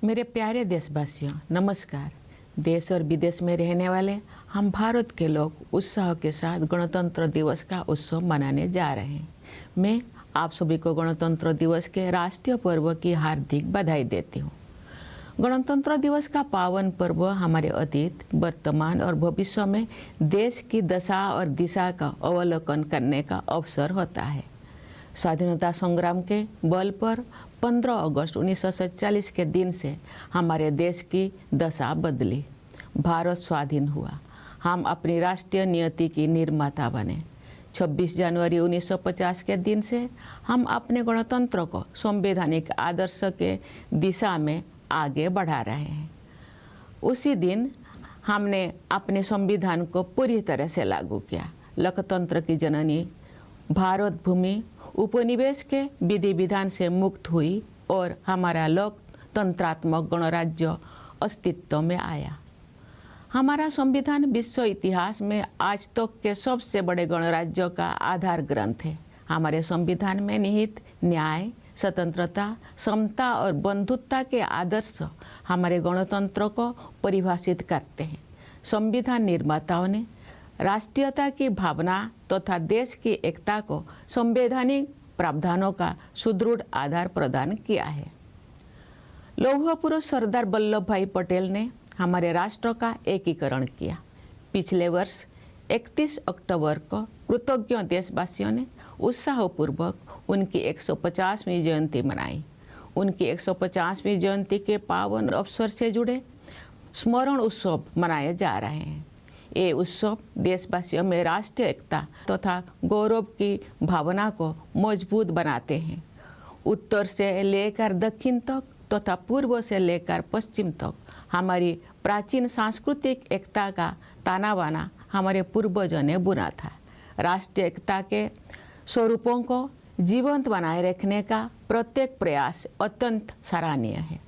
मेरे प्यारे देशवासियों, नमस्कार। देश और विदेश में रहने वाले हम भारत के लोग उत्साह के साथ गणतंत्र दिवस का उत्सव मनाने जा रहे हैं। मैं आप सभी को गणतंत्र दिवस के राष्ट्रीय पर्व की हार्दिक बधाई देती हूँ। गणतंत्र दिवस का पावन पर्व हमारे अतीत, वर्तमान और भविष्य में देश की दशा और दिशा का अवलोकन करने का अवसर होता है। स्वाधीनता संग्राम के बल पर 15 अगस्त 1947 के दिन से हमारे देश की दशा बदली। भारत स्वाधीन हुआ। हम अपनी राष्ट्रीय नियति की निर्माता बने। 26 जनवरी 1950 के दिन से हम अपने गणतंत्र को संवैधानिक आदर्श के दिशा में आगे बढ़ा रहे हैं। उसी दिन हमने अपने संविधान को पूरी तरह से लागू किया। लोकतंत्र की जननी भारत भूमि उपनिवेश के विधि विधान से मुक्त हुई और हमारा लोकतंत्रात्मक गणराज्य अस्तित्व में आया। हमारा संविधान विश्व इतिहास में आज तक के सबसे बड़े गणराज्यों का आधार ग्रंथ है। हमारे संविधान में निहित न्याय, स्वतंत्रता, समता और बंधुत्व के आदर्श हमारे गणतंत्र को परिभाषित करते हैं। संविधान निर्माताओं ने राष्ट्रीयता की भावना तथा देश की एकता को संवैधानिक प्रावधानों का सुदृढ़ आधार प्रदान किया है। लौह पुरुष सरदार वल्लभ भाई पटेल ने हमारे राष्ट्र का एकीकरण किया। पिछले वर्ष 31 अक्टूबर को कृतज्ञ देशवासियों ने उत्साहपूर्वक उनकी 150वीं जयंती मनाई। उनकी 150वीं जयंती के पावन अवसर से जुड़े स्मरण उत्सव मनाए जा रहे हैं। ये उत्सव देशवासियों में राष्ट्रीय एकता तथा गौरव की भावना को मजबूत बनाते हैं। उत्तर से लेकर दक्षिण तक तथा पूर्व से लेकर पश्चिम तक हमारी प्राचीन सांस्कृतिक एकता का ताना बाना हमारे पूर्वजों ने बुना था। राष्ट्रीय एकता के स्वरूपों को जीवंत बनाए रखने का प्रत्येक प्रयास अत्यंत सराहनीय है।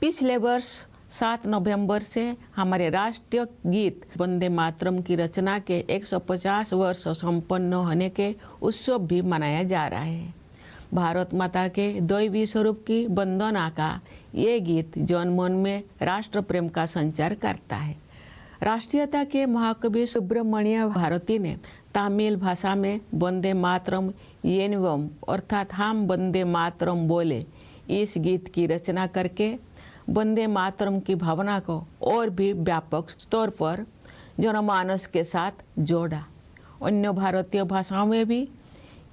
पिछले वर्ष 7 नवंबर से हमारे राष्ट्रीय गीत वंदे मातरम की रचना के 150 वर्ष संपन्न होने के उत्सव भी मनाया जा रहा है। भारत माता के दैवी स्वरूप की वंदना का ये गीत जन मन में राष्ट्र प्रेम का संचार करता है। राष्ट्रीयता के महाकवि सुब्रमण्य भारती ने तमिल भाषा में वंदे मातरम येनवम अर्थात हम वंदे मातरम बोले इस गीत की रचना करके वंदे मातरम की भावना को और भी व्यापक स्तर पर जनमानस के साथ जोड़ा। अन्य भारतीय भाषाओं में भी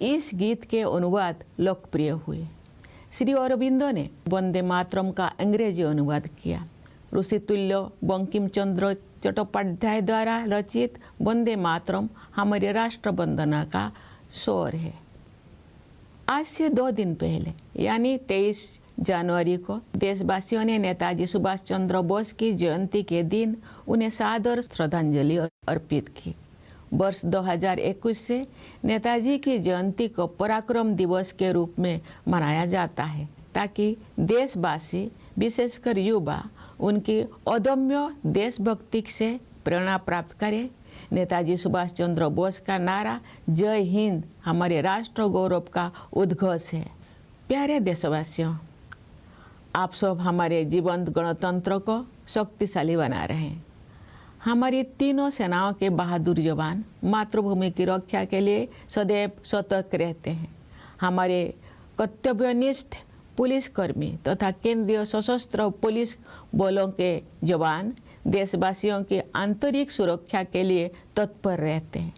इस गीत के अनुवाद लोकप्रिय हुए। श्री अरविंदो ने वंदे मातरम का अंग्रेजी अनुवाद किया। ऋषितुल्य बंकिम चंद्र चट्टोपाध्याय द्वारा रचित वंदे मातरम हमारे राष्ट्र वंदना का स्वर है। आज से 2 दिन पहले यानी 23 जनवरी को देशवासियों ने नेताजी सुभाष चंद्र बोस की जयंती के दिन उन्हें सादर श्रद्धांजलि अर्पित की। वर्ष 2021 से नेताजी की जयंती को पराक्रम दिवस के रूप में मनाया जाता है ताकि देशवासी विशेषकर युवा उनकी अदम्य देशभक्ति से प्रेरणा प्राप्त करें। नेताजी सुभाष चंद्र बोस का नारा जय हिंद हमारे राष्ट्र गौरव का उद्घोष है। प्यारे देशवासियों, आप सब हमारे जीवंत गणतंत्र को शक्तिशाली बना रहे हैं। हमारी तीनों सेनाओं के बहादुर जवान मातृभूमि की रक्षा के लिए सदैव सतर्क रहते हैं। हमारे कर्तव्यनिष्ठ पुलिसकर्मी तथा केंद्रीय सशस्त्र पुलिस बलों के जवान देशवासियों की आंतरिक सुरक्षा के लिए तत्पर रहते हैं।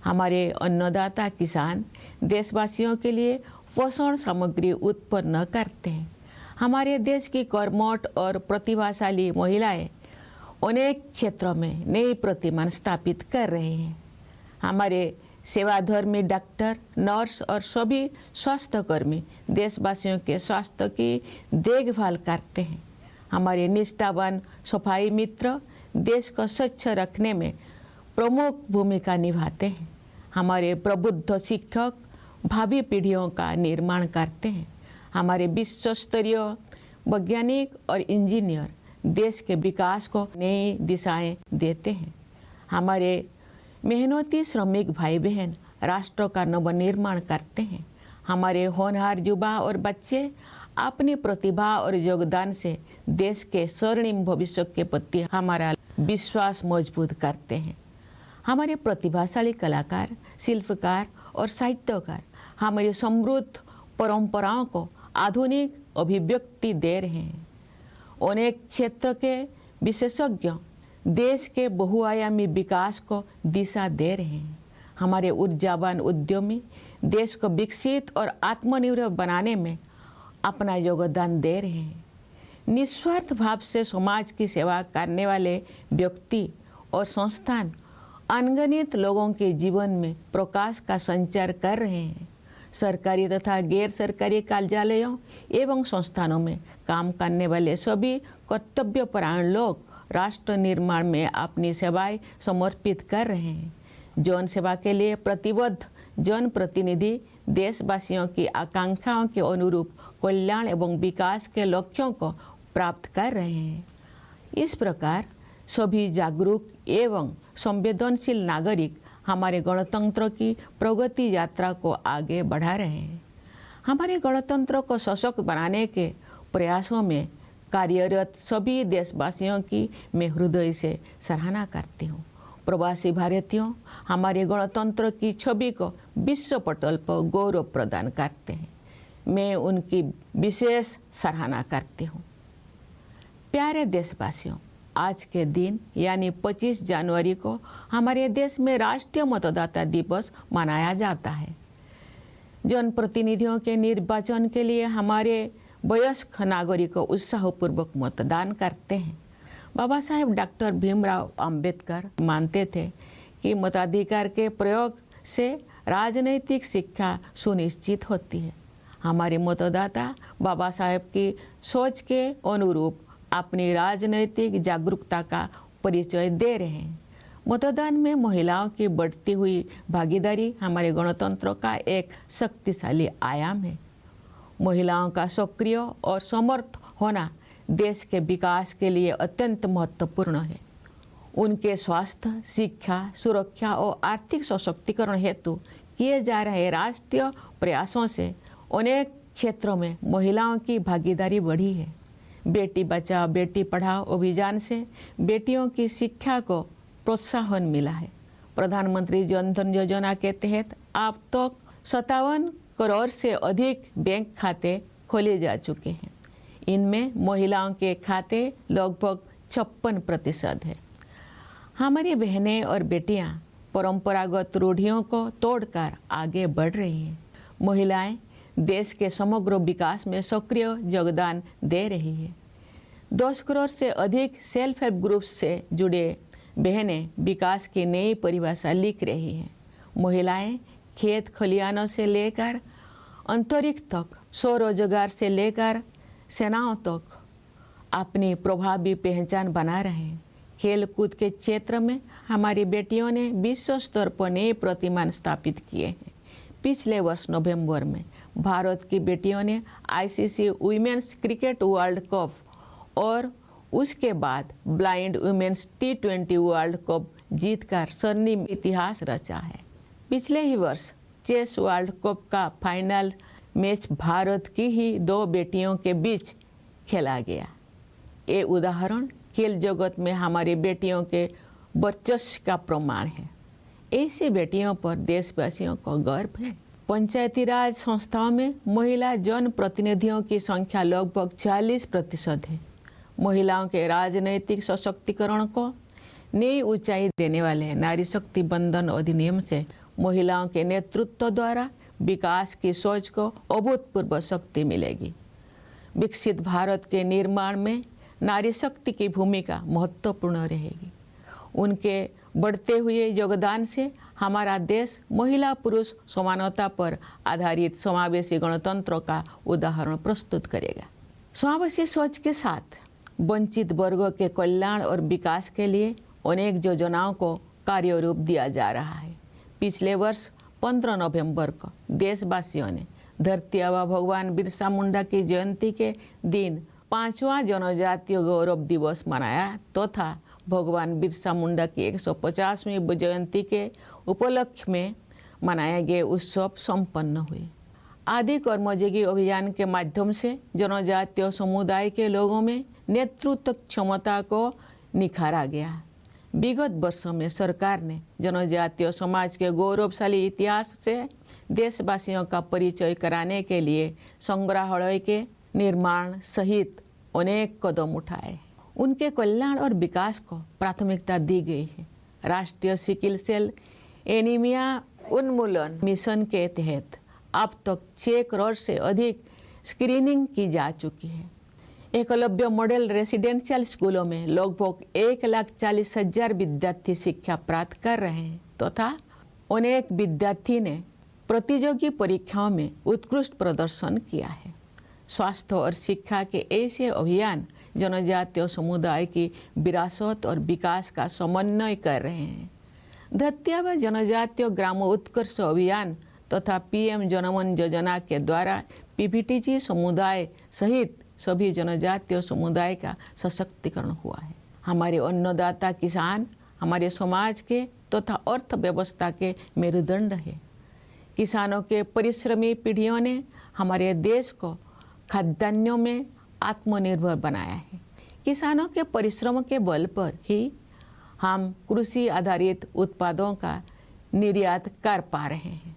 हमारे अन्नदाता किसान देशवासियों के लिए पोषण सामग्री उत्पन्न करते हैं। हमारे देश की कर्मठ और प्रतिभाशाली महिलाएं अनेक क्षेत्रों में नई प्रतिमान स्थापित कर रहे हैं। हमारे सेवाधर्मी डॉक्टर, नर्स और सभी स्वास्थ्यकर्मी देशवासियों के स्वास्थ्य की देखभाल करते हैं। हमारे निष्ठावान सफाई मित्र देश को स्वच्छ रखने में प्रमुख भूमिका निभाते हैं। हमारे प्रबुद्ध शिक्षक भावी पीढ़ियों का निर्माण करते हैं। हमारे विश्व स्तरीय वैज्ञानिक और इंजीनियर देश के विकास को नई दिशाएं देते हैं। हमारे मेहनती श्रमिक भाई बहन राष्ट्र का नवनिर्माण करते हैं। हमारे होनहार युवा और बच्चे अपनी प्रतिभा और योगदान से देश के स्वर्णिम भविष्य के प्रति हमारा विश्वास मजबूत करते हैं। हमारे प्रतिभाशाली कलाकार, शिल्पकार और साहित्यकार हमारी समृद्ध परंपराओं को आधुनिक अभिव्यक्ति दे रहे हैं। अनेक क्षेत्र के विशेषज्ञ देश के बहुआयामी विकास को दिशा दे रहे हैं। हमारे ऊर्जावान उद्यमी देश को विकसित और आत्मनिर्भर बनाने में अपना योगदान दे रहे हैं। निस्वार्थ भाव से समाज की सेवा करने वाले व्यक्ति और संस्थान अनगिनत लोगों के जीवन में प्रकाश का संचार कर रहे हैं। सरकारी तथा गैर सरकारी कार्यालयों एवं संस्थानों में काम करने वाले सभी कर्तव्यपरायण लोग राष्ट्र निर्माण में अपनी सेवाएं समर्पित कर रहे हैं। जन सेवा के लिए प्रतिबद्ध जनप्रतिनिधि देशवासियों की आकांक्षाओं के अनुरूप कल्याण एवं विकास के लक्ष्यों को प्राप्त कर रहे हैं। इस प्रकार सभी जागरूक एवं संवेदनशील नागरिक हमारे गणतंत्र की प्रगति यात्रा को आगे बढ़ा रहे हैं। हमारे गणतंत्र को सशक्त बनाने के प्रयासों में कार्यरत सभी देशवासियों की मैं हृदय से सराहना करती हूँ। प्रवासी भारतीयों हमारे गणतंत्र की छवि को विश्व पटल पर गौरव प्रदान करते हैं। मैं उनकी विशेष सराहना करती हूँ। प्यारे देशवासियों, आज के दिन यानी 25 जनवरी को हमारे देश में राष्ट्रीय मतदाता दिवस मनाया जाता है। जनप्रतिनिधियों के निर्वाचन के लिए हमारे वयस्क नागरिक उत्साहपूर्वक मतदान करते हैं। बाबा साहेब डॉक्टर भीमराव अंबेडकर मानते थे कि मताधिकार के प्रयोग से राजनैतिक शिक्षा सुनिश्चित होती है। हमारे मतदाता बाबा साहेब की सोच के अनुरूप अपनी राजनैतिक जागरूकता का परिचय दे रहे हैं। मतदान में महिलाओं की बढ़ती हुई भागीदारी हमारे गणतंत्र का एक शक्तिशाली आयाम है। महिलाओं का सक्रिय और समर्थ होना देश के विकास के लिए अत्यंत महत्वपूर्ण है। उनके स्वास्थ्य, शिक्षा, सुरक्षा और आर्थिक सशक्तिकरण हेतु किए जा रहे राष्ट्रीय प्रयासों से अनेक क्षेत्रों में महिलाओं की भागीदारी बढ़ी है। बेटी बचाओ बेटी पढ़ाओ अभियान से बेटियों की शिक्षा को प्रोत्साहन मिला है। प्रधानमंत्री जन धन योजना के तहत अब तक 57 करोड़ से अधिक बैंक खाते खोले जा चुके हैं। इनमें महिलाओं के खाते लगभग 56% है। हमारी बहनें और बेटियां परंपरागत रूढ़ियों को तोड़कर आगे बढ़ रही हैं। महिलाएं देश के समग्र विकास में सक्रिय योगदान दे रही है। 10 करोड़ से अधिक सेल्फ हेल्प ग्रुप से जुड़े बहनें विकास की नई परिभाषा लिख रही हैं। महिलाएं खेत खलिहानों से लेकर अंतरिक्ष तक, स्वरोजगार से लेकर सेनाओं तक अपनी प्रभावी पहचान बना रहे हैं। खेल कूद के क्षेत्र में हमारी बेटियों ने विश्व स्तर पर नए प्रतिमान स्थापित किए हैं। पिछले वर्ष नवंबर में भारत की बेटियों ने ICC women's cricket world cup और उसके बाद blind women's T20 world cup जीतकर स्वर्णिम इतिहास रचा है। पिछले ही वर्ष चेस वर्ल्ड कप का फाइनल मैच भारत की ही 2 बेटियों के बीच खेला गया। ये उदाहरण खेल जगत में हमारी बेटियों के वर्चस्व का प्रमाण है। ऐसी बेटियों पर देशवासियों को गर्व है। पंचायती राज संस्थाओं में महिला जन प्रतिनिधियों की संख्या लगभग 40% है। महिलाओं के राजनैतिक सशक्तिकरण को नई ऊंचाई देने वाले नारी शक्ति बंधन अधिनियम से महिलाओं के नेतृत्व द्वारा विकास की सोच को अभूतपूर्व शक्ति मिलेगी। विकसित भारत के निर्माण में नारी शक्ति की भूमिका महत्वपूर्ण रहेगी। उनके बढ़ते हुए योगदान से हमारा देश महिला पुरुष समानता पर आधारित समावेशी गणतंत्र का उदाहरण प्रस्तुत करेगा। समावेशी सोच के साथ वंचित वर्गों के कल्याण और विकास के लिए अनेक योजनाओं को कार्य रूप दिया जा रहा है। पिछले वर्ष 15 नवंबर को देशवासियों ने धरती आबा भगवान बिरसा मुंडा की जयंती के दिन 5वां जनजातीय गौरव दिवस मनाया तथा भगवान बिरसा मुंडा की 150वीं जयंती के उपलक्ष्य में मनाए गए उत्सव संपन्न हुए। आदि कर्मयोगी अभियान के माध्यम से जनजातीय समुदाय के लोगों में नेतृत्व क्षमता को निखारा गया। विगत वर्षों में सरकार ने जनजातीय समाज के गौरवशाली इतिहास से देशवासियों का परिचय कराने के लिए संग्रहालय के निर्माण सहित अनेक कदम उठाए। उनके कल्याण और विकास को प्राथमिकता दी गई है। राष्ट्रीय सिकल सेल एनीमिया उन्मूलन मिशन के तहत अब तक 6 करोड़ से अधिक स्क्रीनिंग की जा चुकी है। एकलव्य मॉडल रेसिडेंशियल स्कूलों में लगभग 1,40,000 विद्यार्थी शिक्षा प्राप्त कर रहे हैं तथा अनेक विद्यार्थी ने प्रतियोगी परीक्षाओं में उत्कृष्ट प्रदर्शन किया है। स्वास्थ्य और शिक्षा के ऐसे अभियान जनजातीय समुदाय की विरासत और विकास का समन्वय कर रहे हैं। धरती आबा जनजातीय ग्राम उत्कर्ष अभियान तथा पीएम जनमन योजना के द्वारा पीपीटीजी समुदाय सहित सभी जनजातीय समुदाय का सशक्तिकरण हुआ है। हमारे अन्नदाता किसान हमारे समाज के तथा अर्थव्यवस्था के मेरुदंड है। किसानों के परिश्रमी पीढ़ियों ने हमारे देश को खाद्यान्नों में आत्मनिर्भर बनाया है। किसानों के परिश्रम के बल पर ही हम कृषि आधारित उत्पादों का निर्यात कर पा रहे हैं।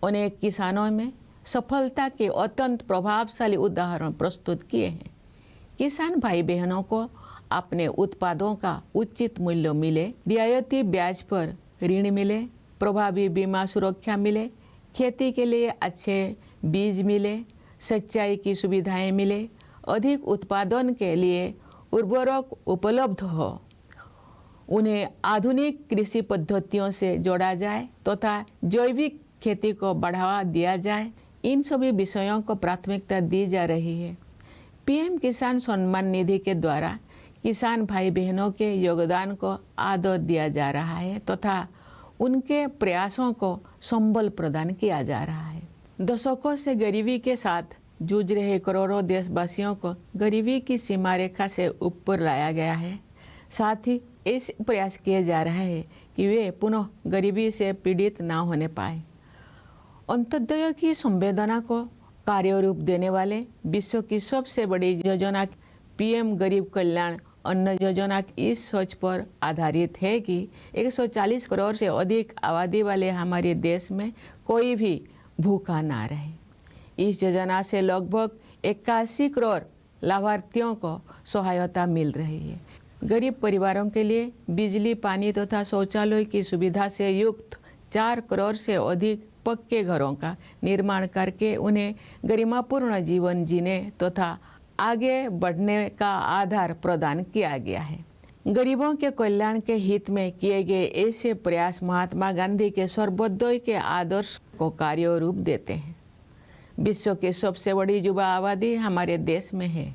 अनेक किसानों में सफलता के अत्यंत प्रभावशाली उदाहरण प्रस्तुत किए हैं। किसान भाई बहनों को अपने उत्पादों का उचित मूल्य मिले, रियायती ब्याज पर ऋण मिले, प्रभावी बीमा सुरक्षा मिले, खेती के लिए अच्छे बीज मिले, सिंचाई की सुविधाएं मिले, अधिक उत्पादन के लिए उर्वरक उपलब्ध हो, उन्हें आधुनिक कृषि पद्धतियों से जोड़ा जाए तथा जैविक खेती को बढ़ावा दिया जाए। इन सभी विषयों को प्राथमिकता दी जा रही है। पीएम किसान सम्मान निधि के द्वारा किसान भाई बहनों के योगदान को आदर दिया जा रहा है तथा उनके प्रयासों को संबल प्रदान किया जा रहा है। दशकों से गरीबी के साथ जूझ रहे करोड़ों देशवासियों को गरीबी की सीमा रेखा से ऊपर लाया गया है। साथ ही ऐसे प्रयास किए जा रहे हैं कि वे पुनः गरीबी से पीड़ित ना होने पाए। अंत्योदय की संवेदना को कार्य रूप देने वाले विश्व की सबसे बड़ी योजना पीएम गरीब कल्याण अन्न योजना की इस सोच पर आधारित है कि 140 करोड़ से अधिक आबादी वाले हमारे देश में कोई भी भूखा ना रहे। इस योजना से लगभग 81 करोड़ लाभार्थियों को सहायता मिल रही है। गरीब परिवारों के लिए बिजली, पानी तथा शौचालय की सुविधा से युक्त 4 करोड़ से अधिक पक्के घरों का निर्माण करके उन्हें गरिमापूर्ण जीवन जीने तथा आगे बढ़ने का आधार प्रदान किया गया है। गरीबों के कल्याण के हित में किए गए ऐसे प्रयास महात्मा गांधी के सर्वोदय के आदर्श को कार्य रूप देते हैं। विश्व की सबसे बड़ी युवा आबादी हमारे देश में है।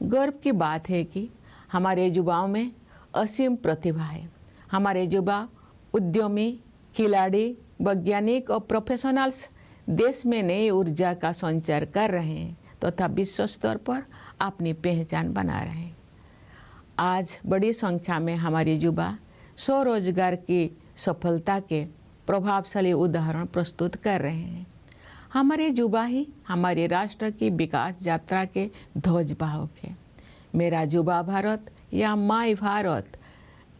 गर्व की बात है कि हमारे युवाओं में असीम प्रतिभा है। हमारे युवा उद्यमी, खिलाड़ी, वैज्ञानिक और प्रोफेशनल्स देश में नई ऊर्जा का संचार कर रहे हैं तथा विश्व स्तर पर अपनी पहचान बना रहे हैं। आज बड़ी संख्या में हमारे युवा स्वरोजगार की सफलता के प्रभावशाली उदाहरण प्रस्तुत कर रहे हैं। हमारे युवा ही हमारे राष्ट्र की विकास यात्रा के ध्वजवाहक है। मेरा युवा भारत या माई भारत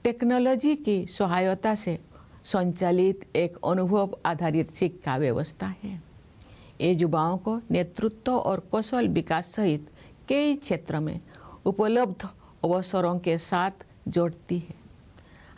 टेक्नोलॉजी की सहायता से संचालित एक अनुभव आधारित शिक्षा व्यवस्था है। ये युवाओं को नेतृत्व और कौशल विकास सहित कई क्षेत्र में उपलब्ध अवसरों के साथ जोड़ती है।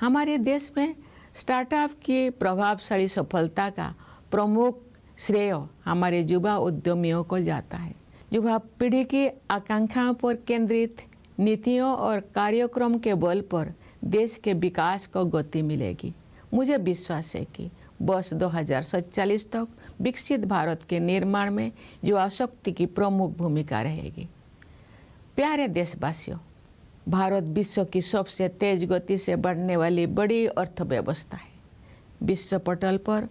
हमारे देश में स्टार्टअप की प्रभावशाली सफलता का प्रमुख श्रेय हमारे युवा उद्यमियों को जाता है। युवा पीढ़ी की आकांक्षाओं पर केंद्रित नीतियों और कार्यक्रम के बल पर देश के विकास को गति मिलेगी। मुझे विश्वास है कि वर्ष 2047 तक विकसित भारत के निर्माण में युवा शक्ति की प्रमुख भूमिका रहेगी। प्यारे देशवासियों, भारत विश्व की सबसे तेज गति से बढ़ने वाली बड़ी अर्थव्यवस्था है। विश्व पटल पर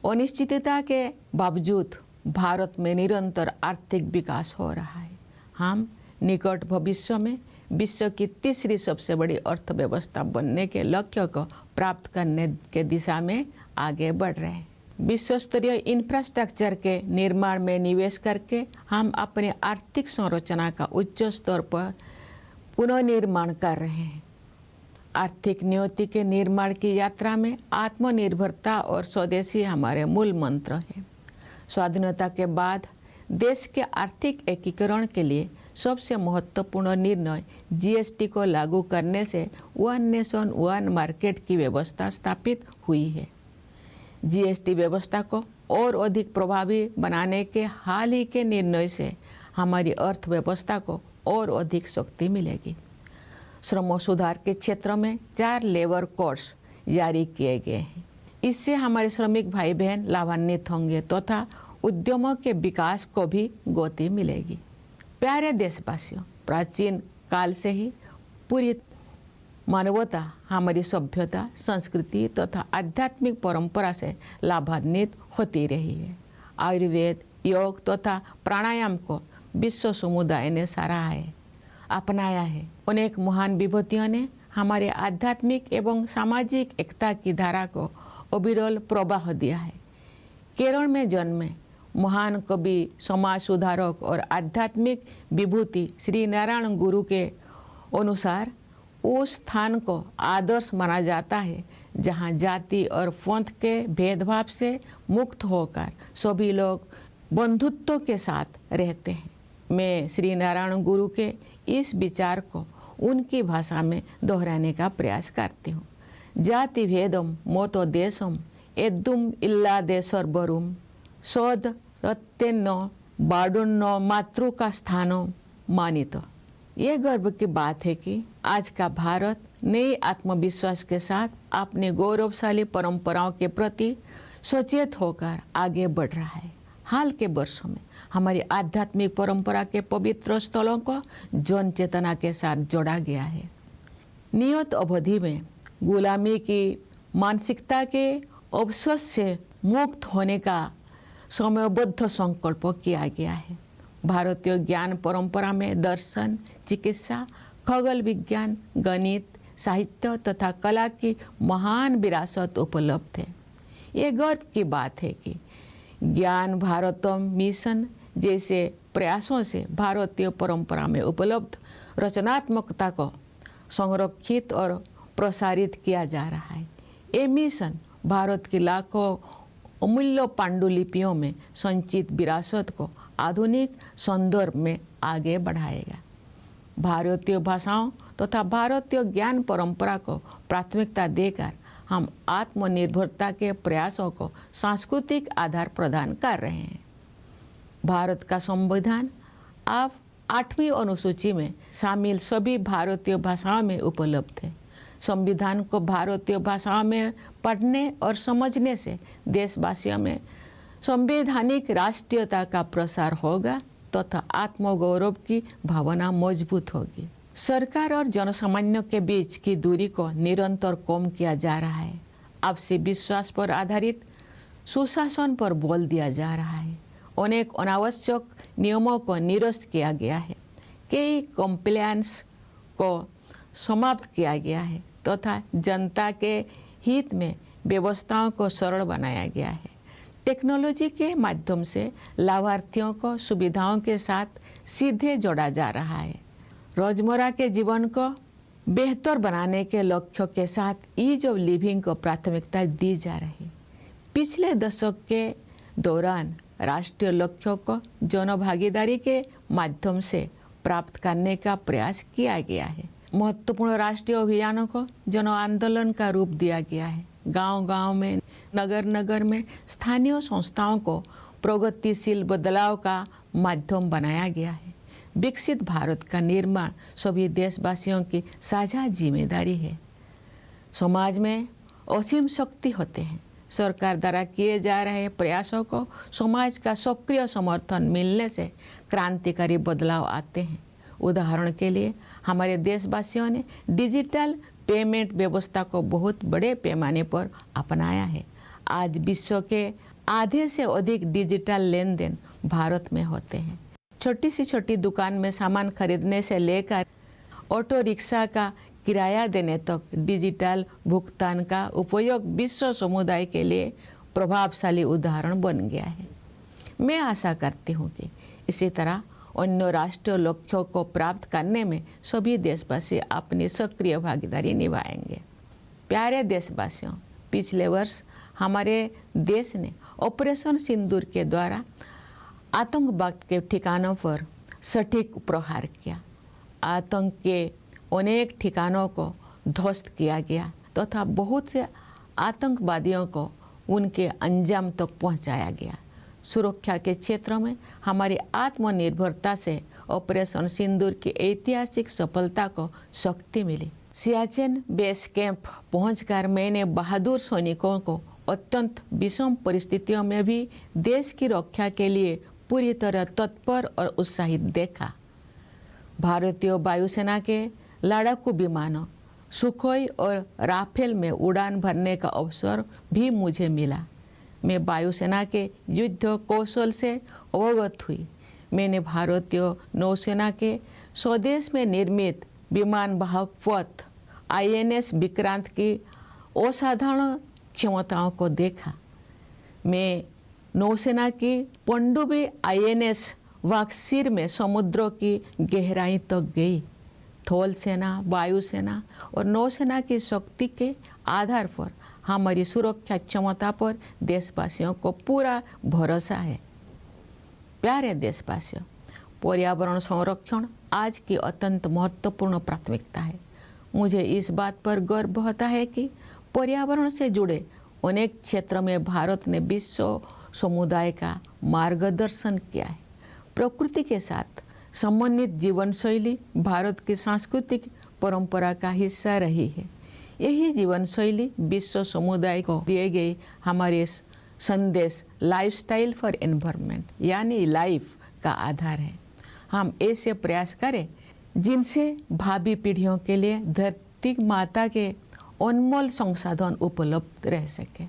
अनिश्चितता के बावजूद भारत में निरंतर आर्थिक विकास हो रहा है। हम निकट भविष्य में विश्व की तीसरी सबसे बड़ी अर्थव्यवस्था बनने के लक्ष्य को प्राप्त करने के दिशा में आगे बढ़ रहे हैं। विश्व स्तरीय इंफ्रास्ट्रक्चर के निर्माण में निवेश करके हम अपनी आर्थिक संरचना का उच्च स्तर पर पुनर्निर्माण कर रहे हैं। आर्थिक नियति के निर्माण की यात्रा में आत्मनिर्भरता और स्वदेशी हमारे मूल मंत्र हैं। स्वाधीनता के बाद देश के आर्थिक एकीकरण के लिए सबसे महत्वपूर्ण निर्णय जीएसटी को लागू करने से वन नेशन वन मार्केट की व्यवस्था स्थापित हुई है। जीएसटी व्यवस्था को और अधिक प्रभावी बनाने के हाल ही के निर्णय से हमारी अर्थव्यवस्था को और अधिक शक्ति मिलेगी। श्रम सुधार के क्षेत्र में 4 लेबर कोड्स जारी किए गए हैं। इससे हमारे श्रमिक भाई बहन लाभान्वित होंगे तथा उद्यमों के विकास को भी गति मिलेगी। प्यारे देशवासियों, प्राचीन काल से ही पूरी मानवता हमारी सभ्यता, संस्कृति तथा आध्यात्मिक परंपरा से लाभान्वित होती रही है। आयुर्वेद, योग तथा प्राणायाम को विश्व समुदाय ने सराहा है, अपनाया है। अनेक महान विभूतियों ने हमारे आध्यात्मिक एवं सामाजिक एकता की धारा को अविरल प्रवाह दिया है। केरल में जन्मे महान कवि, समाज सुधारक और आध्यात्मिक विभूति श्री नारायण गुरु के अनुसार उस स्थान को आदर्श माना जाता है जहाँ जाति और पंथ के भेदभाव से मुक्त होकर सभी लोग बंधुत्व के साथ रहते हैं। मैं श्री नारायण गुरु के इस विचार को उनकी भाषा में दोहराने का प्रयास करती हूँ। जाति भेदम मोतो देशम एद्दुम इल्ला देशर बरुम सौद रत्तेन्न बाडुन्न मातृ का स्थानो मानित। ये गर्व की बात है कि आज का भारत नए आत्मविश्वास के साथ अपने गौरवशाली परंपराओं के प्रति सचेत होकर आगे बढ़ रहा है। हाल के वर्षों में हमारी आध्यात्मिक परंपरा के पवित्र स्थलों को जन चेतना के साथ जोड़ा गया है। नियत अवधि में गुलामी की मानसिकता के अवशोष से मुक्त होने का समयबद्ध संकल्प किया गया है। भारतीय ज्ञान परंपरा में दर्शन, चिकित्सा, खगोल विज्ञान, गणित, साहित्य तथा कला की महान विरासत उपलब्ध है। ये गर्व की बात है कि ज्ञान भारतम मिशन जैसे प्रयासों से भारतीय परंपरा में उपलब्ध रचनात्मकता को संरक्षित और प्रसारित किया जा रहा है। ये मिशन भारत की लाखों अमूल्य पांडुलिपियों में संचित विरासत को आधुनिक संदर्भ में आगे बढ़ाएगा। भारतीय भाषाओं तथा भारतीय ज्ञान परंपरा को प्राथमिकता देकर हम आत्मनिर्भरता के प्रयासों को सांस्कृतिक आधार प्रदान कर रहे हैं। भारत का संविधान अब 8वीं अनुसूची में शामिल सभी भारतीय भाषाओं में उपलब्ध है। संविधान को भारतीय भाषाओं में पढ़ने और समझने से देशवासियों में संवैधानिक राष्ट्रीयता का प्रसार होगा तथा आत्मगौरव की भावना मजबूत होगी। सरकार और जनसामान्य के बीच की दूरी को निरंतर कम किया जा रहा है। आपसी विश्वास पर आधारित सुशासन पर बल दिया जा रहा है। अनेक अनावश्यक नियमों को निरस्त किया गया है। कई कंप्लायंस को समाप्त किया गया है तथा जनता के हित में व्यवस्थाओं को सरल बनाया गया है। टेक्नोलॉजी के माध्यम से लाभार्थियों को सुविधाओं के साथ सीधे जोड़ा जा रहा है। रोजमर्रा के जीवन को बेहतर बनाने के लक्ष्य के साथ ईज ऑफ लिविंग को प्राथमिकता दी जा रही है। पिछले दशक के दौरान राष्ट्रीय लक्ष्यों को जनभागीदारी के माध्यम से प्राप्त करने का प्रयास किया गया है। महत्वपूर्ण राष्ट्रीय अभियानों को जन आंदोलन का रूप दिया गया है। गांव-गांव में, नगर-नगर में स्थानीय संस्थाओं को प्रगतिशील बदलाव का माध्यम बनाया गया है। विकसित भारत का निर्माण सभी देशवासियों की साझा जिम्मेदारी है। समाज में असीम शक्ति होते हैं। सरकार द्वारा किए जा रहे प्रयासों को समाज का सक्रिय समर्थन मिलने से क्रांतिकारी बदलाव आते हैं। उदाहरण के लिए हमारे देशवासियों ने डिजिटल पेमेंट व्यवस्था को बहुत बड़े पैमाने पर अपनाया है। आज विश्व के आधे से अधिक डिजिटल लेन देन भारत में होते हैं। छोटी से छोटी दुकान में सामान खरीदने से लेकर ऑटो रिक्शा का किराया देने तक डिजिटल भुगतान का उपयोग विश्व समुदाय के लिए प्रभावशाली उदाहरण बन गया है। मैं आशा करती हूँ कि इसी तरह अन्य राष्ट्रीय लक्ष्यों को प्राप्त करने में सभी देशवासी अपनी सक्रिय भागीदारी निभाएंगे। प्यारे देशवासियों, पिछले वर्ष हमारे देश ने ऑपरेशन सिंदूर के द्वारा आतंकवाद के ठिकानों पर सटीक प्रहार किया। आतंक के अनेक ठिकानों को ध्वस्त किया गया तथा बहुत से आतंकवादियों को उनके अंजाम तक पहुंचाया गया। सुरक्षा के क्षेत्र में हमारी आत्मनिर्भरता से ऑपरेशन सिंदूर की ऐतिहासिक सफलता को शक्ति मिली। सियाचिन बेस कैंप पहुंचकर मैंने बहादुर सैनिकों को अत्यंत विषम परिस्थितियों में भी देश की रक्षा के लिए पूरी तरह तत्पर और उत्साहित देखा। भारतीय वायुसेना के लड़ाकू विमानों सुखोई और राफेल में उड़ान भरने का अवसर भी मुझे मिला। मैं वायुसेना के युद्ध कौशल से अवगत हुई। मैंने भारतीय नौसेना के स्वदेश में निर्मित विमान वाहक पथ INS विक्रांत की असाधारण क्षमताओं को देखा। मैं नौसेना की पनडुब्बी INS वाक्सीर में समुद्रों की गहराई तक गई। थल सेना, वायुसेना और नौसेना की शक्ति के आधार पर हमारी सुरक्षा क्षमता पर देशवासियों को पूरा भरोसा है। प्यारे देशवासियों, पर्यावरण संरक्षण आज की अत्यंत महत्वपूर्ण प्राथमिकता है। मुझे इस बात पर गर्व होता है कि पर्यावरण से जुड़े अनेक क्षेत्रों में भारत ने विश्व समुदाय का मार्गदर्शन किया है। प्रकृति के साथ समन्वित जीवन शैली भारत की सांस्कृतिक परंपरा का हिस्सा रही है। यही जीवन शैली विश्व समुदाय को दिए गए हमारे संदेश लाइफस्टाइल फॉर एनवायरनमेंट यानी लाइफ का आधार है। हम ऐसे प्रयास करें जिनसे भावी पीढ़ियों के लिए धरती माता के अनमोल संसाधन उपलब्ध रह सके।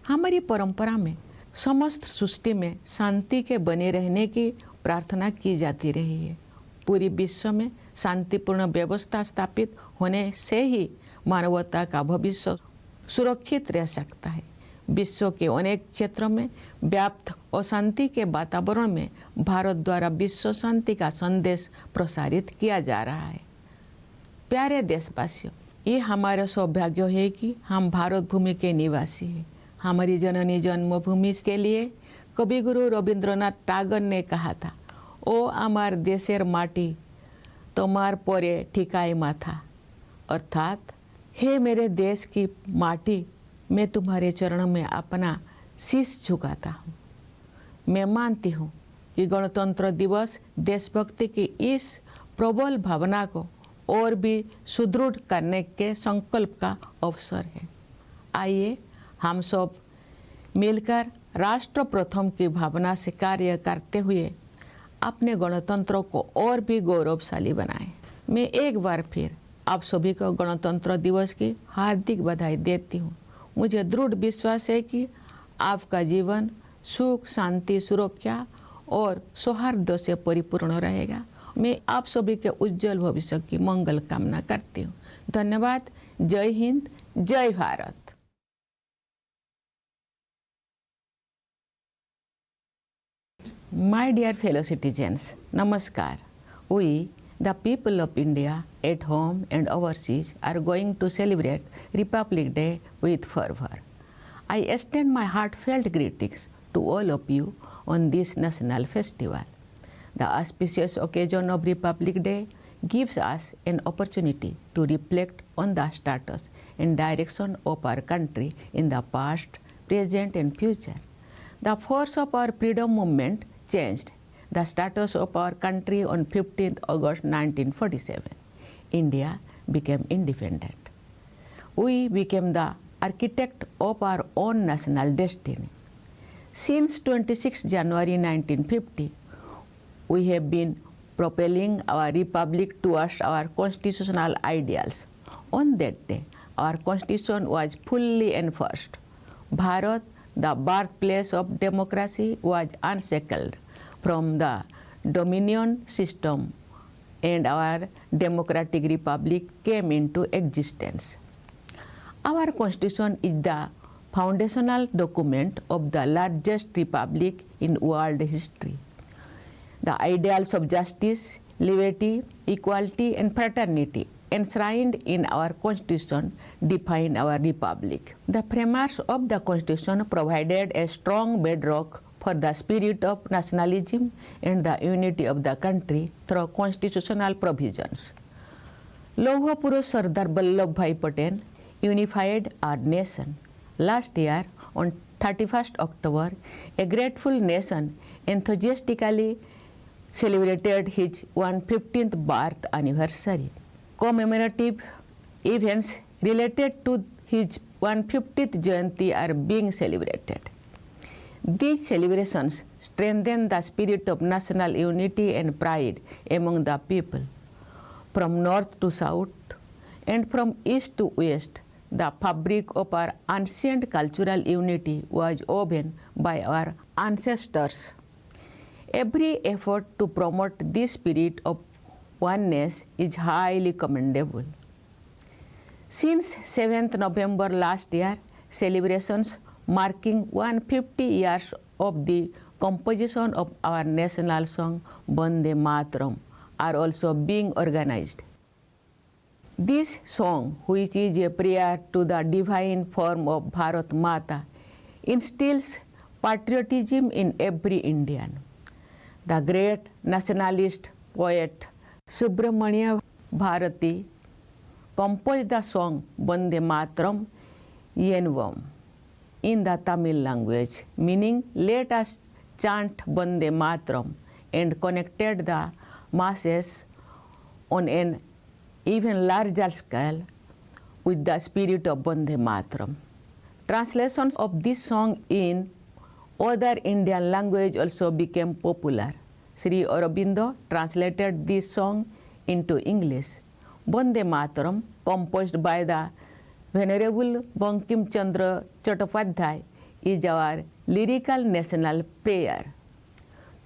हमारी परंपरा में समस्त सृष्टि में शांति के बने रहने की प्रार्थना की जाती रही है। पूरी विश्व में शांतिपूर्ण व्यवस्था स्थापित होने से ही मानवता का भविष्य सुरक्षित रह सकता है। विश्व के अनेक क्षेत्रों में व्याप्त अशांति के वातावरण में भारत द्वारा विश्व शांति का संदेश प्रसारित किया जा रहा है। प्यारे देशवासियों, ये हमारा सौभाग्य है कि हम भारत भूमि के निवासी हैं। हमारी जननी जन्मभूमि के लिए कवि गुरु रविंद्रनाथ टैगोर ने कहा था, ओ आमार देशेर माटी तोमार परे ठिकाई माथा, अर्थात हे मेरे देश की माटी, मैं तुम्हारे चरणों में अपना शीश झुकाता हूँ। मैं मानती हूँ कि गणतंत्र दिवस देशभक्ति की इस प्रबल भावना को और भी सुदृढ़ करने के संकल्प का अवसर है। आइए हम सब मिलकर राष्ट्र प्रथम की भावना से कार्य करते हुए अपने गणतंत्र को और भी गौरवशाली बनाएं। मैं एक बार फिर आप सभी को गणतंत्र दिवस की हार्दिक बधाई देती हूँ। मुझे दृढ़ विश्वास है कि आपका जीवन सुख, शांति, सुरक्षा और सौहार्द से परिपूर्ण रहेगा। मैं आप सभी के उज्जवल भविष्य की मंगल कामना करती हूँ। धन्यवाद। जय हिंद, जय Bharat. My dear fellow citizens, Namaskar. We, the people of India, at home and overseas, are going to celebrate Republic Day with fervor. I extend my heartfelt greetings to all of you on this national festival. The auspicious occasion of Republic Day gives us an opportunity to reflect on the status and direction of our country in the past, present, and future. The force of our freedom movement changed the status of our country on 15th August 1947. India became independent. We became the architect of our own national destiny. Since 26 January 1950, we have been propelling our republic towards our constitutional ideals. On that day, our constitution was fully enforced. Bharat, the birthplace of democracy, was unshackled from the dominion system, and our democratic republic came into existence. Our constitution is the foundational document of the largest republic in world history. The ideals of justice, liberty, equality, and fraternity enshrined in our Constitution define our republic. The framers of the Constitution provided a strong bedrock for the spirit of nationalism and the unity of the country through constitutional provisions. Lauh Purush Sardar Vallabhbhai Patel unified our nation. Last year, on 31st October, a grateful nation enthusiastically celebrated his 115th birth anniversary. Commemorative events related to his 150th Jayanti are being celebrated. These celebrations strengthen the spirit of national unity and pride among the people. From north to south and from east to west, the fabric of our ancient cultural unity was woven by our ancestors. Every effort to promote this spirit of oneness is highly commendable. Since 7th November last year, celebrations marking 150 years of the composition of our national song Vande Mataram are also being organized. This song, which is a prayer to the divine form of Bharat Mata, instills patriotism in every Indian. The great nationalist poet Subramanya Bharati composed the song Vande Mataram Yenvam in the Tamil language, meaning let us chant Vande Mataram, and connected the masses on an even larger scale with the spirit of Vande Mataram. Translations of this song in other Indian language also became popular. Sri Aurobindo translated this song into English. Vande Mataram, composed by the Venerable Bankim Chandra Chattopadhyay, is our lyrical national prayer.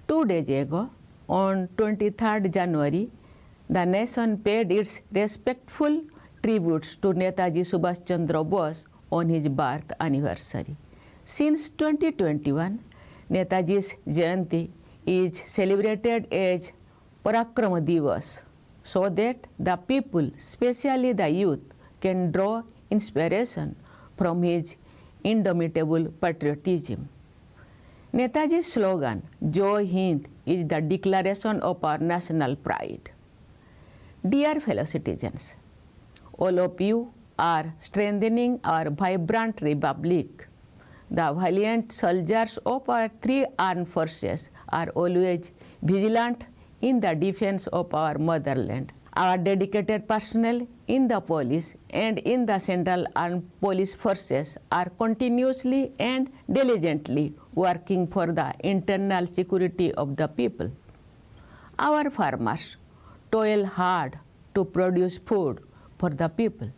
2 days ago, on 23rd January, the nation paid its respectful tributes to Netaji Subhash Chandra Bose on his birth anniversary. Since 2021, Netaji's Jayanti is celebrated as Parakrama Divas, so that the people, especially the youth, can draw inspiration from his indomitable patriotism. Netaji's slogan, Jai Hind, is the declaration of our national pride. Dear fellow citizens, all of you are strengthening our vibrant republic. The valiant soldiers of our 3 armed forces are always vigilant in the defense of our motherland. Our dedicated personnel in the police and in the Central Armed Police Forces are continuously and diligently working for the internal security of the people. Our farmers toil hard to produce food for the people.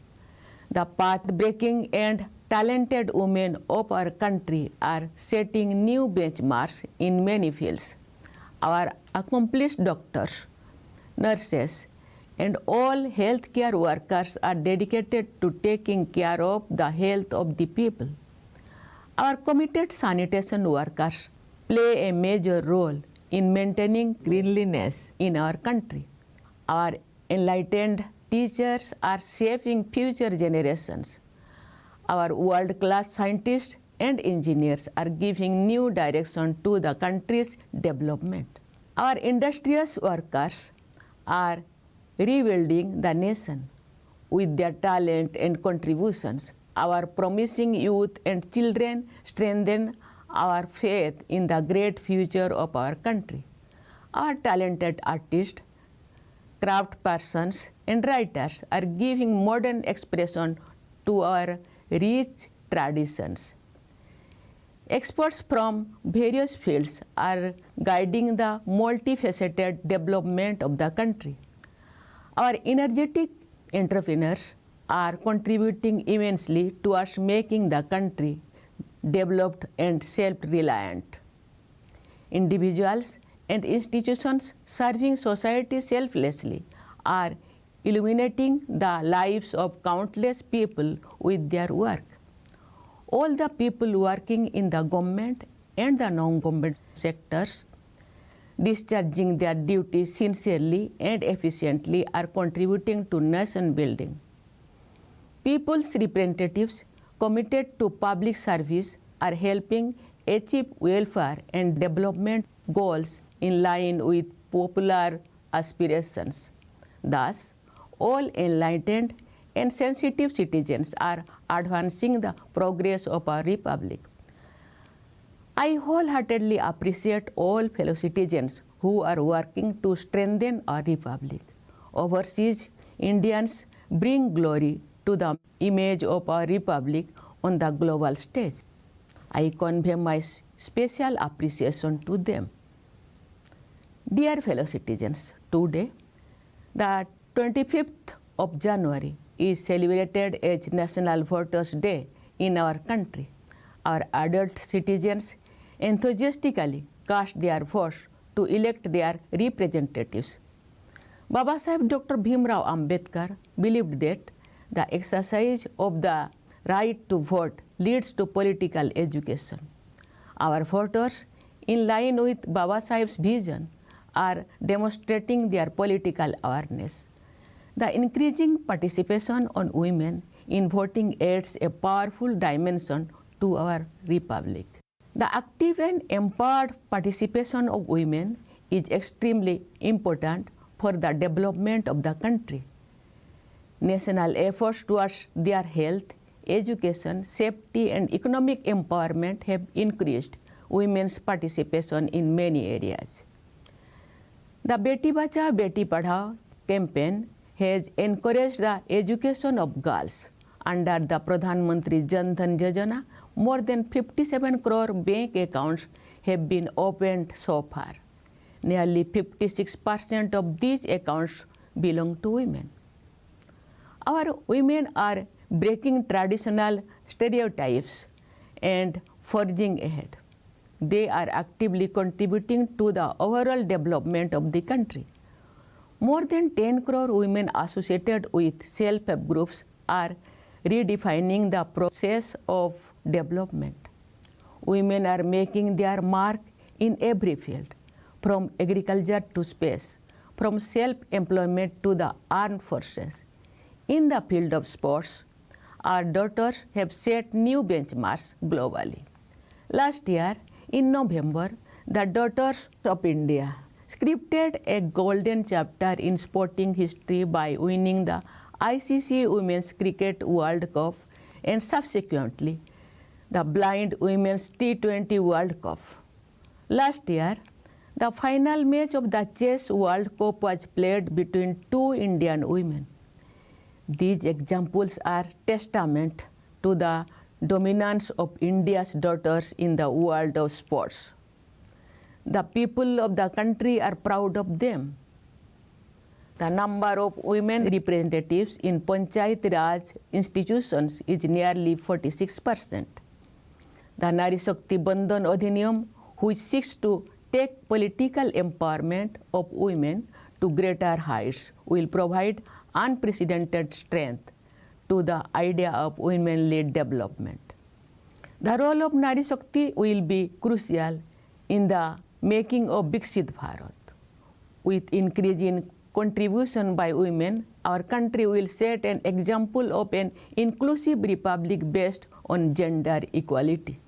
The path-breaking and talented women of our country are setting new benchmarks in many fields. Our accomplished doctors, nurses, and all healthcare workers are dedicated to taking care of the health of the people. Our committed sanitation workers play a major role in maintaining cleanliness in our country. Our enlightened teachers are shaping future generations. Our world-class scientists and engineers are giving new direction to the country's development. Our industrious workers are rebuilding the nation. with their talent and contributions. Our promising youth and children strengthen our faith in the great future of our country. Our talented artists, craftspersons, and writers are giving modern expression to our rich traditions. Experts from various fields are guiding the multifaceted development of the country. Our energetic entrepreneurs are contributing immensely towards making the country developed and self-reliant. Individuals and institutions serving society selflessly are illuminating the lives of countless people with their work. All the people working in the government and the non-government sectors, discharging their duties sincerely and efficiently, are contributing to nation building. People's representatives committed to public service are helping achieve welfare and development goals in line with popular aspirations. Thus, all enlightened and sensitive citizens are advancing the progress of our republic. I wholeheartedly appreciate all fellow citizens who are working to strengthen our republic. Overseas Indians bring glory to the image of our republic on the global stage. I convey my special appreciation to them. Dear fellow citizens, today, the 25th of January is celebrated as National Voters' Day in our country. Our adult citizens enthusiastically cast their votes to elect their representatives. Baba Saheb Dr. Bhimrao Ambedkar believed that the exercise of the right to vote leads to political education. Our voters, in line with Baba Saheb's vision, are demonstrating their political awareness. The increasing participation on women in voting adds a powerful dimension to our republic. The active and empowered participation of women is extremely important for the development of the country. National efforts towards their health, education, safety, and economic empowerment have increased women's participation in many areas. The Beti Bachao Beti Padhao campaign has encouraged the education of girls. Under the Pradhan Mantri Jan Dhan Yojana, more than 57 crore bank accounts have been opened so far. Nearly 56% of these accounts belong to women. Our women are breaking traditional stereotypes and forging ahead. They are actively contributing to the overall development of the country. More than 10 crore women associated with self-help groups are redefining the process of development. Women are making their mark in every field, from agriculture to space, from self-employment to the armed forces. In the field of sports, our daughters have set new benchmarks globally. Last year, in November, the Daughters of India scripted a golden chapter in sporting history by winning the ICC Women's Cricket World Cup and subsequently the Blind Women's T20 World Cup. Last year, the final match of the Chess World Cup was played between two Indian women. These examples are testament to the dominance of India's daughters in the world of sports. The people of the country are proud of them. The number of women representatives in Panchayat Raj institutions is nearly 46%. The Nari Shakti Bandhan Adhiniyam, which seeks to take political empowerment of women to greater heights, will provide unprecedented strength to the idea of women-led development. The role of Nari Shakti will be crucial in the making of Viksit Bharat. With increasing contribution by women, our country will set an example of an inclusive republic based on gender equality.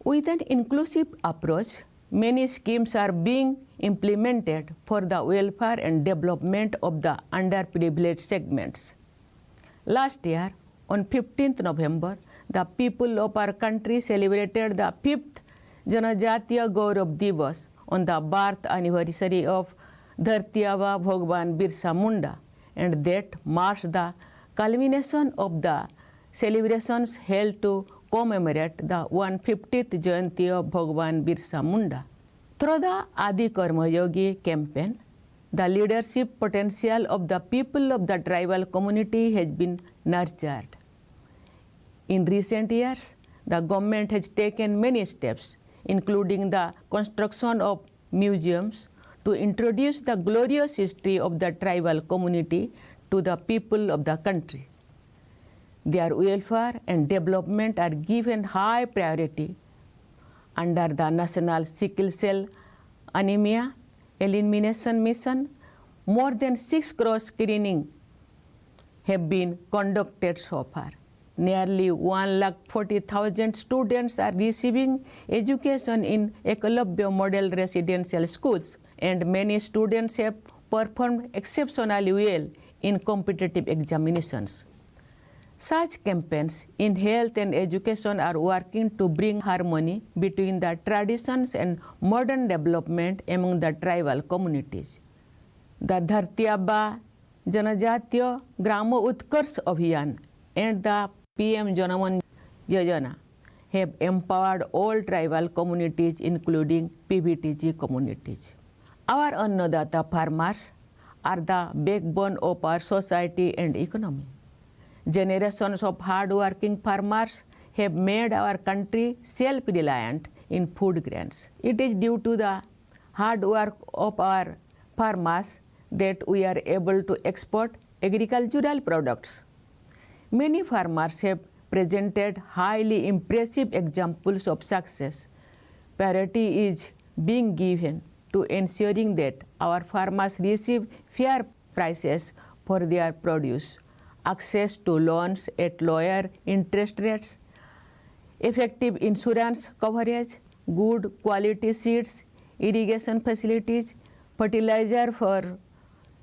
With an inclusive approach, many schemes are being implemented for the welfare and development of the underprivileged segments. Last year, on 15th November, the people of our country celebrated the 5th Janajatiya Gaurav Divas on the birth anniversary of Dharti Aba Bhagwan Birsa Munda, and that marks the culmination of the celebrations held to commemorate the 150th Jayanti of Bhagwan Birsa Munda. Through the Adi Karma Yogi campaign, the leadership potential of the people of the tribal community has been nurtured. In recent years, the government has taken many steps, including the construction of museums, to introduce the glorious history of the tribal community to the people of the country. Their welfare and development are given high priority under the National Sickle Cell Anemia Elimination Mission. More than 6 crore screenings have been conducted so far. Nearly 140,000 students are receiving education in Eklavya Model Residential Schools, and many students have performed exceptionally well in competitive examinations. Such campaigns in health and education are working to bring harmony between the traditions and modern development among the tribal communities. The Dharti Aba Janajatiya Grama Utkarsh Abhiyan and the PM Janaman Yojana have empowered all tribal communities, including PBTG communities. Our Annadata farmers are the backbone of our society and economy. Generations of hard-working farmers have made our country self-reliant in food grains. It is due to the hard work of our farmers that we are able to export agricultural products. Many farmers have presented highly impressive examples of success. Priority is being given to ensuring that our farmers receive fair prices for their produce, access to loans at lower interest rates, effective insurance coverage, good quality seeds, irrigation facilities, fertilizer for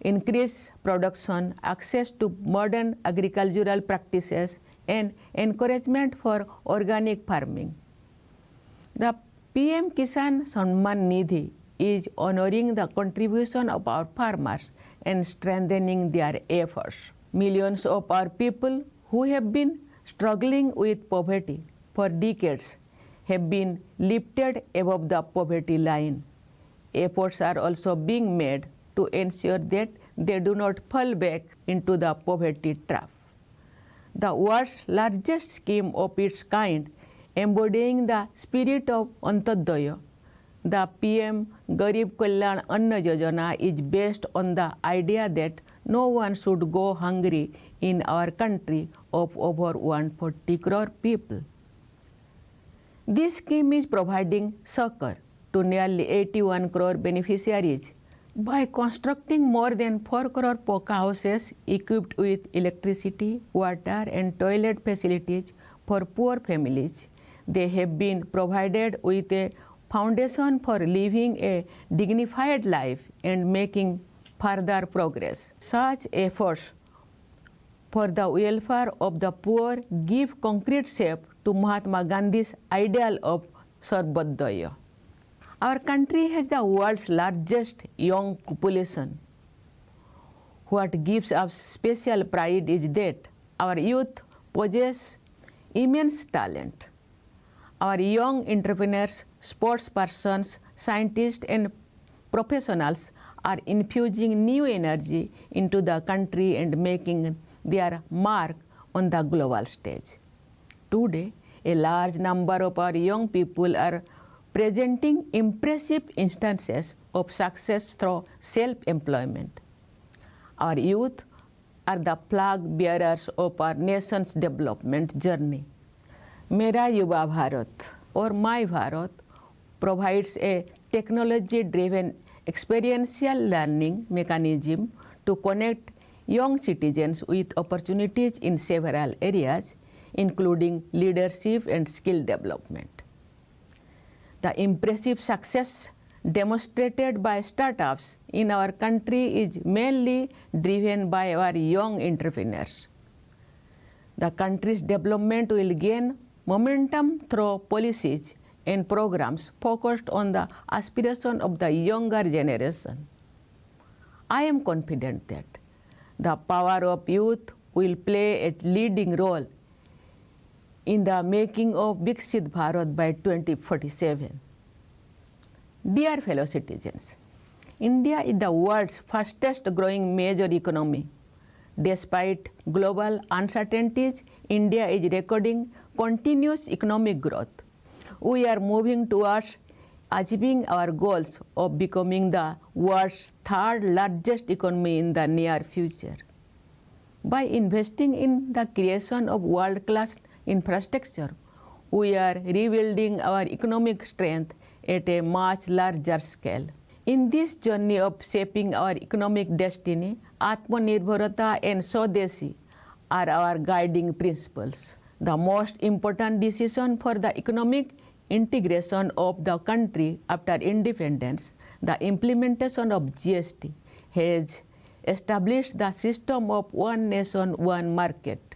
increased production, access to modern agricultural practices, and encouragement for organic farming. The PM Kisan Samman Nidhi is honoring the contribution of our farmers and strengthening their efforts. Millions of our people who have been struggling with poverty for decades have been lifted above the poverty line. Efforts are also being made to ensure that they do not fall back into the poverty trap. The world's largest scheme of its kind, embodying the spirit of Antyodaya, the PM Garib Kalyan Anna Yojana, is based on the idea that no one should go hungry in our country of over 140 crore people. This scheme is providing succor to nearly 81 crore beneficiaries by constructing more than 4 crore poka houses equipped with electricity, water, and toilet facilities for poor families. They have been provided with a foundation for living a dignified life and making further progress. Such efforts for the welfare of the poor give concrete shape to Mahatma Gandhi's ideal of Sarvodaya. Our country has the world's largest young population. What gives us special pride is that our youth possess immense talent. Our young entrepreneurs, sports persons, scientists, and professionals are infusing new energy into the country and making their mark on the global stage. Today, a large number of our young people are presenting impressive instances of success through self-employment. Our youth are the flag bearers of our nation's development journey. Mera Yuva Bharat or My Bharat provides a technology-driven experiential learning mechanism to connect young citizens with opportunities in several areas, including leadership and skill development. The impressive success demonstrated by startups in our country is mainly driven by our young entrepreneurs. The country's development will gain momentum through policies and programs focused on the aspiration of the younger generation. I am confident that the power of youth will play a leading role in the making of Viksit Bharat by 2047. Dear fellow citizens, India is the world's fastest growing major economy. Despite global uncertainties, India is recording continuous economic growth. We are moving towards achieving our goals of becoming the world's third largest economy in the near future. By investing in the creation of world-class infrastructure, we are rebuilding our economic strength at a much larger scale. In this journey of shaping our economic destiny, Atmanirbharata and Swadeshi are our guiding principles. The most important decision for the economic integration of the country after independence, the implementation of GST, has established the system of one nation, one market.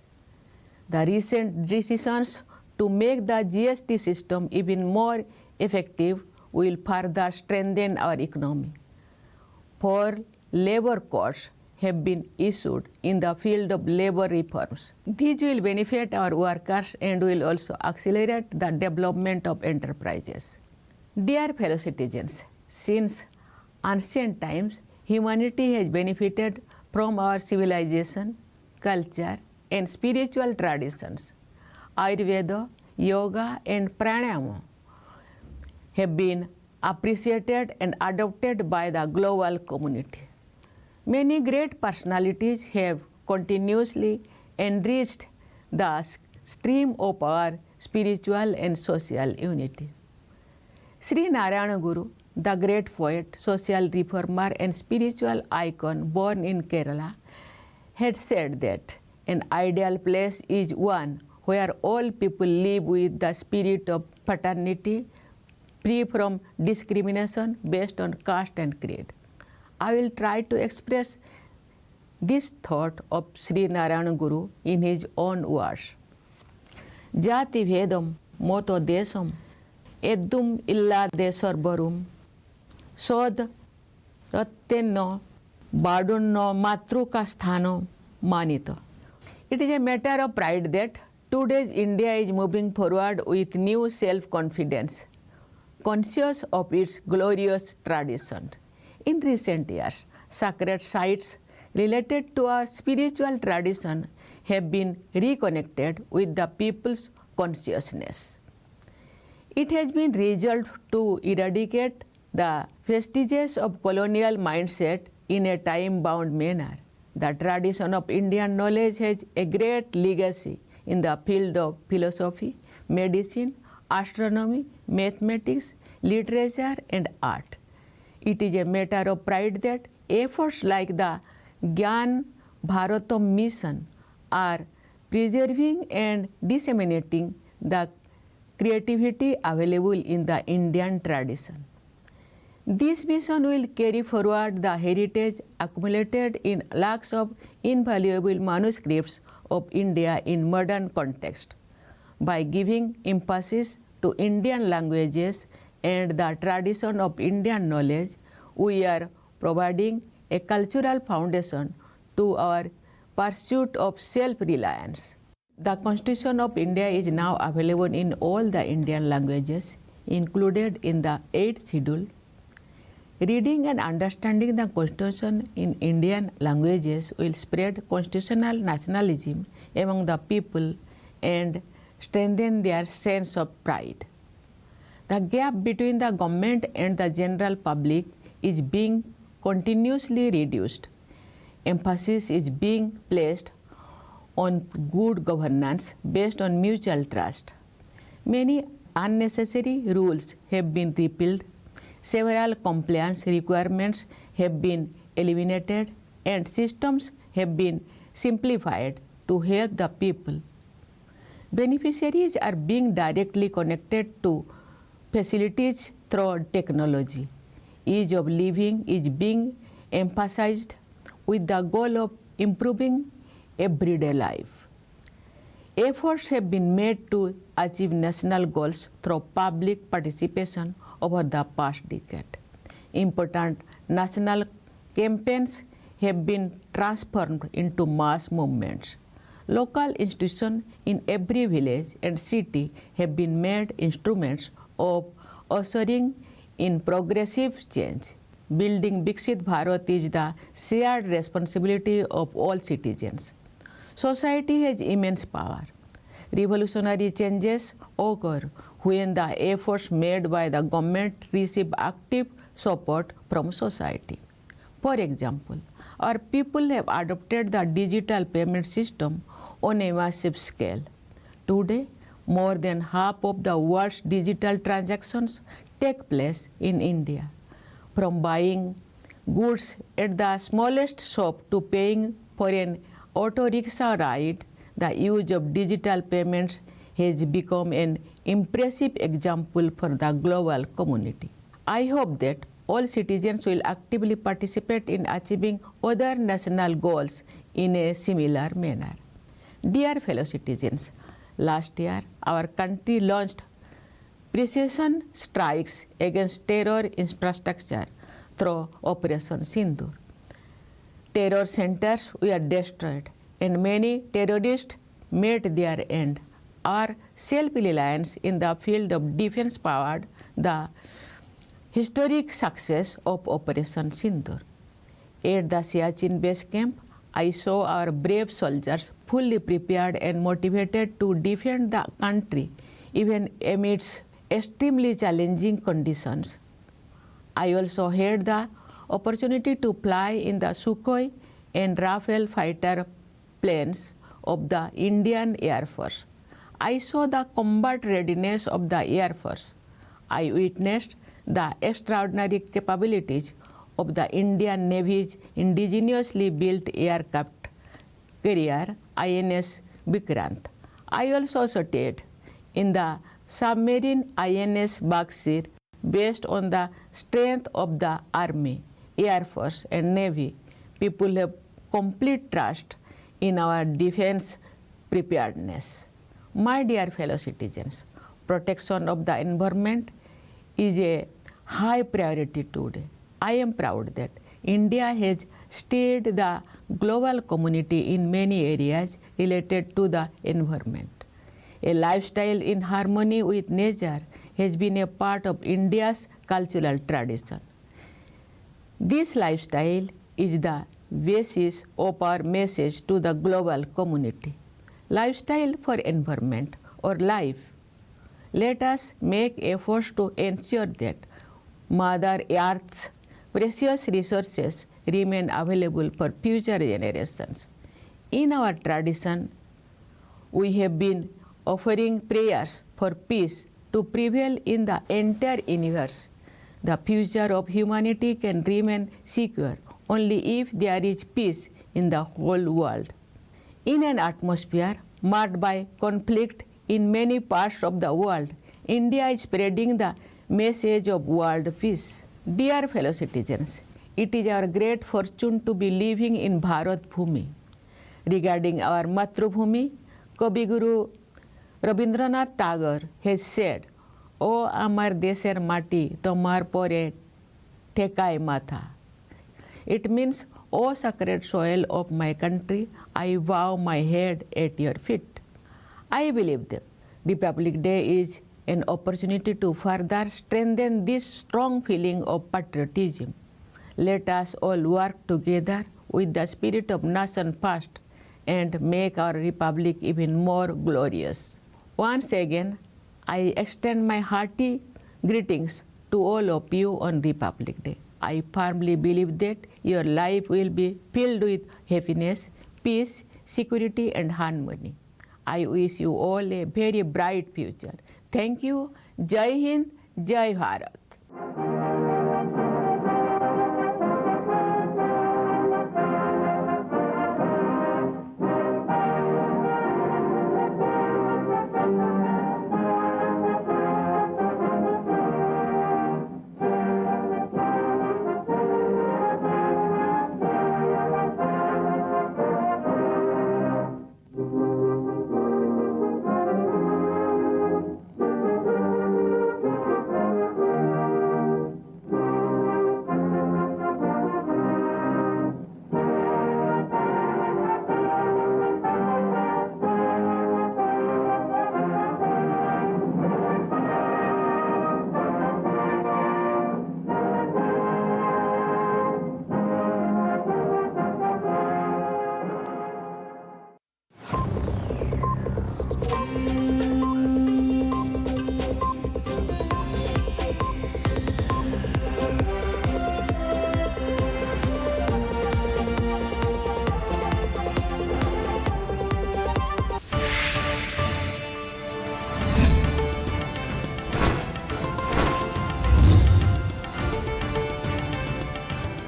The recent decisions to make the GST system even more effective will further strengthen our economy. 4 labor codes have been issued in the field of labor reforms. These will benefit our workers and will also accelerate the development of enterprises. Dear fellow citizens, since ancient times, humanity has benefited from our civilization, culture, and spiritual traditions. Ayurveda, yoga, and pranayama have been appreciated and adopted by the global community. Many great personalities have continuously enriched the stream of our spiritual and social unity. Sri Narayana Guru, the great poet, social reformer, and spiritual icon born in Kerala, had said that an ideal place is one where all people live with the spirit of fraternity, free from discrimination based on caste and creed. I will try to express this thought of Sri Narayana Guru in his own words. Jati Vedam moto desam eddum illa desarbarum sod rattenno badunno matruka sthano manito. It is a matter of pride that today's India is moving forward with new self-confidence, conscious of its glorious tradition. In recent years, sacred sites related to our spiritual tradition have been reconnected with the people's consciousness. It has been resolved to eradicate the vestiges of colonial mindset in a time-bound manner. The tradition of Indian knowledge has a great legacy in the field of philosophy, medicine, astronomy, mathematics, literature, and art. It is a matter of pride that efforts like the Gyan Bharatam mission are preserving and disseminating the creativity available in the Indian tradition. This mission will carry forward the heritage accumulated in lakhs of invaluable manuscripts of India in modern context. By giving emphasis to Indian languages and the tradition of Indian knowledge, we are providing a cultural foundation to our pursuit of self-reliance. The Constitution of India is now available in all the Indian languages, included in the 8th schedule. Reading and understanding the Constitution in Indian languages will spread constitutional nationalism among the people and strengthen their sense of pride. The gap between the government and the general public is being continuously reduced. Emphasis is being placed on good governance based on mutual trust. Many unnecessary rules have been repealed, several compliance requirements have been eliminated, and systems have been simplified to help the people. Beneficiaries are being directly connected to facilities through technology. Ease of living is being emphasized with the goal of improving everyday life. Efforts have been made to achieve national goals through public participation over the past decade. Important national campaigns have been transformed into mass movements. Local institutions in every village and city have been made instruments of ushering in progressive change. Building Viksit Bharat is the shared responsibility of all citizens. Society has immense power. Revolutionary changes occur when the efforts made by the government receive active support from society. For example, our people have adopted the digital payment system on a massive scale. Today, more than half of the world's digital transactions take place in India. From buying goods at the smallest shop to paying for an auto rickshaw ride, the use of digital payments has become an impressive example for the global community. I hope that all citizens will actively participate in achieving other national goals in a similar manner. Dear fellow citizens, last year our country launched precision strikes against terror infrastructure through Operation Sindoor. Terror centers were destroyed and many terrorists met their end. Our self-reliance in the field of defense powered the historic success of Operation Sindoor. At the Siachen base camp, I saw our brave soldiers fully prepared and motivated to defend the country even amidst extremely challenging conditions. I also had the opportunity to fly in the Sukhoi and Rafale fighter planes of the Indian Air Force. I saw the combat readiness of the Air Force. I witnessed the extraordinary capabilities of the Indian Navy's indigenously built aircraft carrier INS Vikrant. I also studied in the submarine INS Bagsir based on the strength of the Army, Air Force and Navy. People have complete trust in our defense preparedness. My dear fellow citizens, protection of the environment is a high priority today. I am proud that India has steered the global community in many areas related to the environment. A lifestyle in harmony with nature has been a part of India's cultural tradition. This lifestyle is the basis of our message to the global community. Lifestyle for environment or life. Let us make efforts to ensure that Mother Earth's precious resources remain available for future generations. In our tradition, we have been offering prayers for peace to prevail in the entire universe. The future of humanity can remain secure only if there is peace in the whole world. In an atmosphere marked by conflict in many parts of the world, India is spreading the message of world peace. Dear fellow citizens, it is our great fortune to be living in Bharat Bhumi. Regarding our Matrubhumi, Kavi Guru Rabindranath Tagore has said, "O amar desher mati, tomar pore thekai matha." It means, "O sacred soil of my country, I bow my head at your feet." I believe that Republic Day is an opportunity to further strengthen this strong feeling of patriotism. Let us all work together with the spirit of nation first and make our republic even more glorious. Once again, I extend my hearty greetings to all of you on Republic Day. I firmly believe that your life will be filled with happiness, peace, security and harmony. I wish you all a very bright future. Thank you. Jai Hind, Jai Bharat.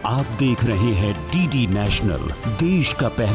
आप देख रहे हैं DD national, देश का पहला